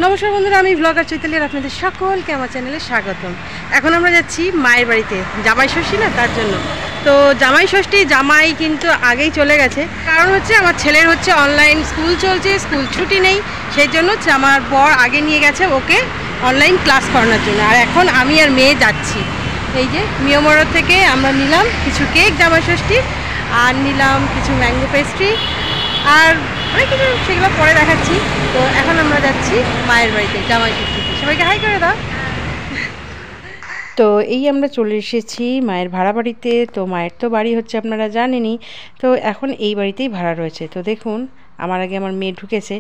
নমস্কার বন্ধুরা, আমি ব্লগার চৈতালির আপনাদের সকলকে আমার চ্যানেলে স্বাগতম। এখন আমরা যাচ্ছি মায়ের বাড়িতে, জামাই ষষ্ঠী না, তার জন্য। তো জামাই ষষ্ঠী জামাই কিন্তু আগেই চলে গেছে, কারণ হচ্ছে আমার ছেলের হচ্ছে অনলাইন স্কুল চলছে, স্কুল ছুটি নেই, সেই জন্য হচ্ছে আমার বর আগে নিয়ে গেছে ওকে অনলাইন ক্লাস করানোর জন্য। আর এখন আমি আর মেয়ে যাচ্ছি। এই যে মিয়ামোড় থেকে আমরা নিলাম কিছু কেক জামাই ষষ্ঠী, আর নিলাম কিছু ম্যাঙ্গো পেস্ট্রি, আর অনেক কিছু, সেগুলো পরে দেখাচ্ছি। তো এখন আমরা যাচ্ছি মায়ের বাড়িতে জামাই ষষ্ঠীতে। সবাইকে হাই করে দাও। তো এই আমরা চলে এসেছি মায়ের ভাড়া বাড়িতে। তো মায়ের তো বাড়ি হচ্ছে আপনারা জানেনই, তো এখন এই বাড়িতেই ভাড়া রয়েছে। তো দেখুন আমার আগে আমার মেয়ে ঢুকেছে,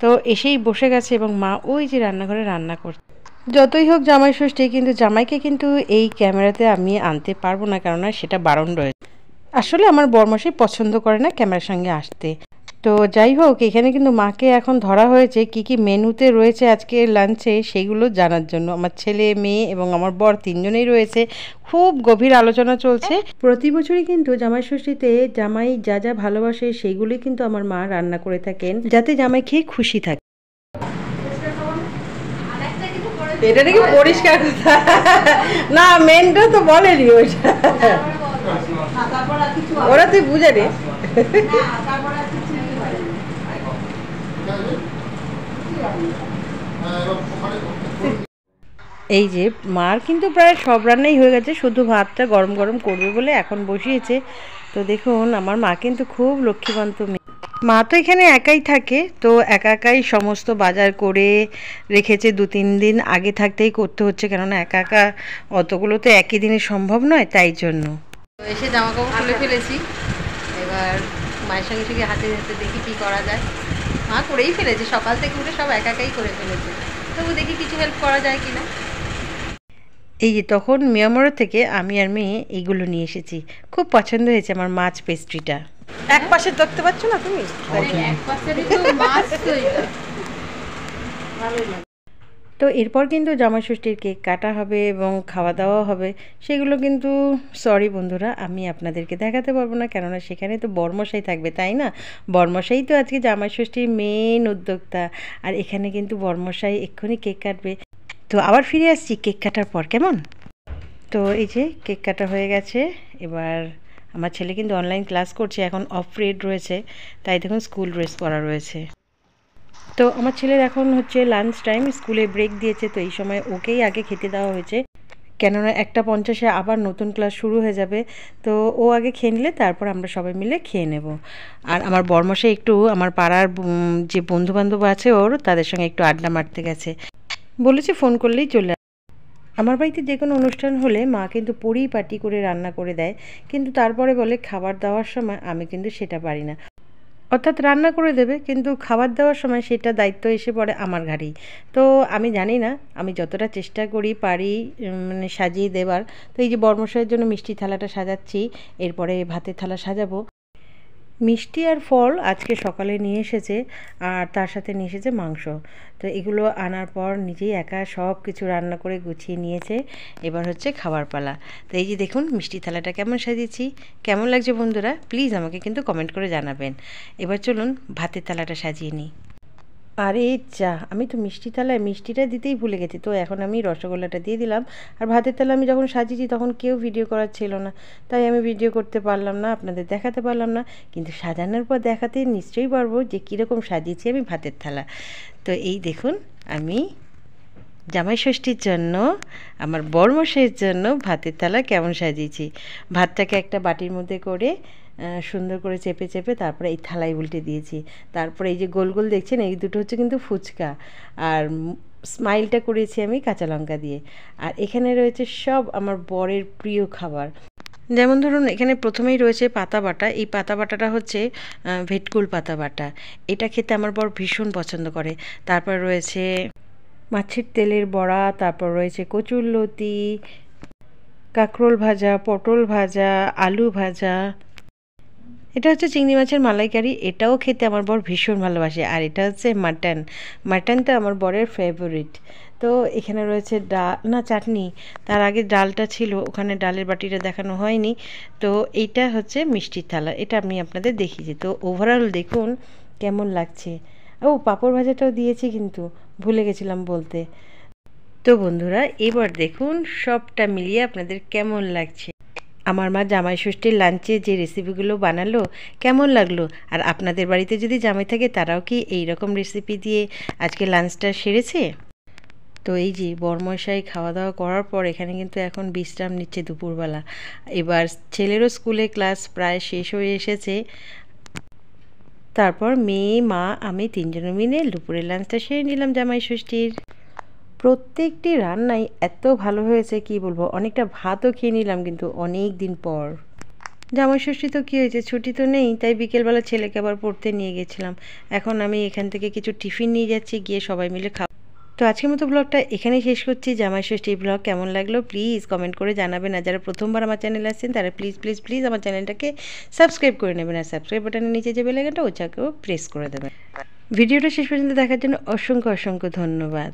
তো এসেই বসে গেছে এবং মা ওই যে রান্নাঘরে রান্না করছে। যতই হোক জামাই ষষ্ঠী, কিন্তু জামাইকে কিন্তু এই ক্যামেরাতে আমি আনতে পারবো না, কেননা সেটা বারণ রয়েছে। আসলে আমার বরমশাই পছন্দ করে না ক্যামেরার সঙ্গে আসতে। তো যাই হোক, এখানে কিন্তু মাকে এখন ধরা হয়েছে কি কি মেনুতে রয়েছে আজকে লাঞ্চে, সেইগুলো জানার জন্য। আমার ছেলে, মেয়ে এবং আমার বর তিনজনেই রয়েছে। খুব গভীর আলোচনা চলছে। প্রতি বছরই কিন্তু জামাই ষষ্ঠীতে জামাই যা যা ভালোবাসে সেইগুলোই কিন্তু আমার মা রান্না করে থাকেন, যাতে জামাই খেয়ে খুশি থাকে। এটা নাকি পরিষ্কার না, মেনটা তো বলেনি ওইটা, ওরা তুই বুঝে রে। এই যে মার কিন্তু প্রায় সব রান্নাই হয়ে গেছে, শুধু ভাতটা গরম গরম করবে বলে এখন বসিয়েছে। তো দেখুন আমার মা কিন্তু খুব লক্ষ্মীবন্ত মেয়ে। মা তো এখানে একাই থাকে, তো একা একাই সমস্ত বাজার করে রেখেছে। 2-3 দিন আগে থাকতেই করতে হচ্ছে, কেননা একা একা অতগুলো তো একই দিনে সম্ভব নয়, তাই জন্য। তো এসে জামা কাপড় খুলে ফেলেছি, এবার মায়ের সঙ্গে সঙ্গে হাতে হাতে দেখি কি করা যায়। মা করেই ফেলেছে, সকাল থেকে উঠে সব একা একাই করে ফেলেছে, তবু দেখি কিছু হেল্প করা যায় কিনা। এই যে তখন মিয়ামোড় থেকে আমি আর মেয়ে এইগুলো নিয়ে এসেছি। খুব পছন্দ হয়েছে আমার মাছ পেস্ট্রিটা। এক পাশে দেখতে পাচ্ছ না তুমি? তো এরপর কিন্তু জামাই ষষ্ঠীর কেক কাটা হবে এবং খাওয়া দাওয়া হবে। সেগুলো কিন্তু সরি বন্ধুরা, আমি আপনাদেরকে দেখাতে পারবো না, কেননা সেখানে তো বরমশাই থাকবে, তাই না? বরমশাই তো আজকে জামাই ষষ্ঠীর মেন উদ্যোক্তা, আর এখানে কিন্তু বরমশাই এক্ষুনি কেক কাটবে। তো আবার ফিরে আসছি কেক কাটার পর, কেমন? তো এই যে কেক কাটা হয়ে গেছে। এবার আমার ছেলে কিন্তু অনলাইন ক্লাস করছে, এখন অফ পিরিয়ড রয়েছে, তাই দেখুন স্কুল ড্রেস পরা রয়েছে। তো আমার ছেলের এখন হচ্ছে লাঞ্চ টাইম, স্কুলে ব্রেক দিয়েছে, তো এই সময় ওকেই আগে খেতে দেওয়া হয়েছে, কেননা 1:50 আবার নতুন ক্লাস শুরু হয়ে যাবে। তো ও আগে খেয়ে নিলে তারপর আমরা সবাই মিলে খেয়ে নেব। আর আমার বরমশাই একটু আমার পাড়ার যে বন্ধুবান্ধব আছে ওর, তাদের সঙ্গে একটু আড্ডা মারতে গেছে, বলেছে ফোন করলেই চলে। আমার বাড়িতে যে কোনো অনুষ্ঠান হলে মা কিন্তু পরিপাটি করে রান্না করে দেয়, কিন্তু তারপরে বলে খাবার দেওয়ার সময় আমি কিন্তু সেটা পারি না। অর্থাৎ রান্না করে দেবে, কিন্তু খাবার দেওয়ার সময় সেটা দায়িত্ব এসে পড়ে আমার ঘাড়েই। তো আমি জানি না, আমি যতটা চেষ্টা করি পারি মানে সাজিয়ে দেবার। তো এই যে বরমশাইয়ের জন্য মিষ্টি থালাটা সাজাচ্ছি, এরপরে ভাতের থালা সাজাবো। মিষ্টি আর ফল আজকে সকালে নিয়ে এসেছে, আর তার সাথে নিয়ে এসেছে মাংস। তো এগুলো আনার পর নিজেই একা সব কিছু রান্না করে গুছিয়ে নিয়েছে। এবার হচ্ছে খাবার পালা। তো এই যে দেখুন মিষ্টি থালাটা কেমন সাজিয়েছি, কেমন লাগছে বন্ধুরা প্লিজ আমাকে কিন্তু কমেন্ট করে জানাবেন। এবার চলুন ভাতের থালাটা সাজিয়ে নিই। আরে যা, আমি তো মিষ্টি থালায় মিষ্টিটা দিতেই ভুলে গেছি। তো এখন আমি রসগোল্লাটা দিয়ে দিলাম। আর ভাতের থালা আমি যখন সাজিয়েছি তখন কেউ ভিডিও করার ছিল না, তাই আমি ভিডিও করতে পারলাম না, আপনাদের দেখাতে পারলাম না। কিন্তু সাজানোর পর দেখাতে নিশ্চয়ই পারবো যে কীরকম সাজিয়েছি আমি ভাতের থালা। তো এই দেখুন আমি জামাই ষষ্ঠীর জন্য আমার বরমশাইয়ের জন্য ভাতের থালা কেমন সাজিয়েছি। ভাতটাকে একটা বাটির মধ্যে করে সুন্দর করে চেপে চেপে তারপরে এই থালায় উল্টে দিয়েছি। তারপরে এই যে গোল গোল দেখছেন, এই দুটো হচ্ছে কিন্তু ফুচকা, আর স্মাইলটা করেছি আমি কাঁচা লঙ্কা দিয়ে। আর এখানে রয়েছে সব আমার বরের প্রিয় খাবার, যেমন ধরুন এখানে প্রথমেই রয়েছে পাতা বাটা। এই পাতা বাটাটা হচ্ছে ভেটকুল পাতা বাটা, এটা খেতে আমার বর ভীষণ পছন্দ করে। তারপর রয়েছে মাছের তেলের বড়া, তারপর রয়েছে কচুরলতি, কাঁকরোল ভাজা, পটল ভাজা, আলু ভাজা। এটা হচ্ছে চিংড়ি মাছের মালাইকারি, এটাও খেতে আমার বর ভীষণ ভালোবাসে। আর এটা হচ্ছে মাটন, মাটনটা আমার বরের ফেভারিট। তো এখানে রয়েছে ডাল না চাটনি, তার আগে ডালটা ছিল, ওখানে ডালের বাটিটা দেখানো হয়নি। তো এইটা হচ্ছে মিষ্টির থালা, এটা আমি আপনাদের দেখিয়েছি। তো ওভারঅল দেখুন কেমন লাগছে। ও পাঁপড় ভাজাটাও দিয়েছি, কিন্তু ভুলে গেছিলাম বলতে। তো বন্ধুরা এবার দেখুন সবটা মিলিয়ে আপনাদের কেমন লাগছে। আমার মা জামাই ষষ্ঠীর লাঞ্চে যে রেসিপিগুলো বানালো কেমন লাগলো, আর আপনাদের বাড়িতে যদি জামাই থাকে তারাও কি এই রকম রেসিপি দিয়ে আজকে লাঞ্চটা সেরেছে? তো এই যে বরমশাই খাওয়া দাওয়া করার পর এখানে কিন্তু এখন বিশ্রাম নিচ্ছে দুপুরবেলা। এবার ছেলেরও স্কুলে ক্লাস প্রায় শেষ হয়ে এসেছে। তারপর মেয়ে, মা, আমি তিনজনে মিলে দুপুরের লাঞ্চটা সেরে নিলাম জামাই ষষ্ঠীর। প্রত্যেকটি রান্নাই এত ভালো হয়েছে কি বলবো, অনেকটা ভাতও খেয়ে নিলাম কিন্তু অনেক দিন পর। জামাই ষষ্ঠী তো কী হয়েছে, ছুটি তো নেই, তাই বিকেলবেলা ছেলেকে আবার পড়তে নিয়ে গেছিলাম। এখন আমি এখান থেকে কিছু টিফিন নিয়ে যাচ্ছি, গিয়ে সবাই মিলে খাবো। তো আজকের মতো ব্লগটা এখানেই শেষ করছি। জামাই ষষ্ঠীর ব্লগ কেমন লাগলো প্লিজ কমেন্ট করে জানাবেন। আর যারা প্রথমবার আমার চ্যানেলে আসছেন তারা প্লিজ প্লিজ প্লিজ আমার চ্যানেলটাকে সাবস্ক্রাইব করে নেবেন, আর সাবস্ক্রাইব বাটনের নিচে যে বেল আইকনটা ওটাকেও প্রেস করে দেবেন। ভিডিওটা শেষ পর্যন্ত দেখার জন্য অসংখ্য অসংখ্য ধন্যবাদ।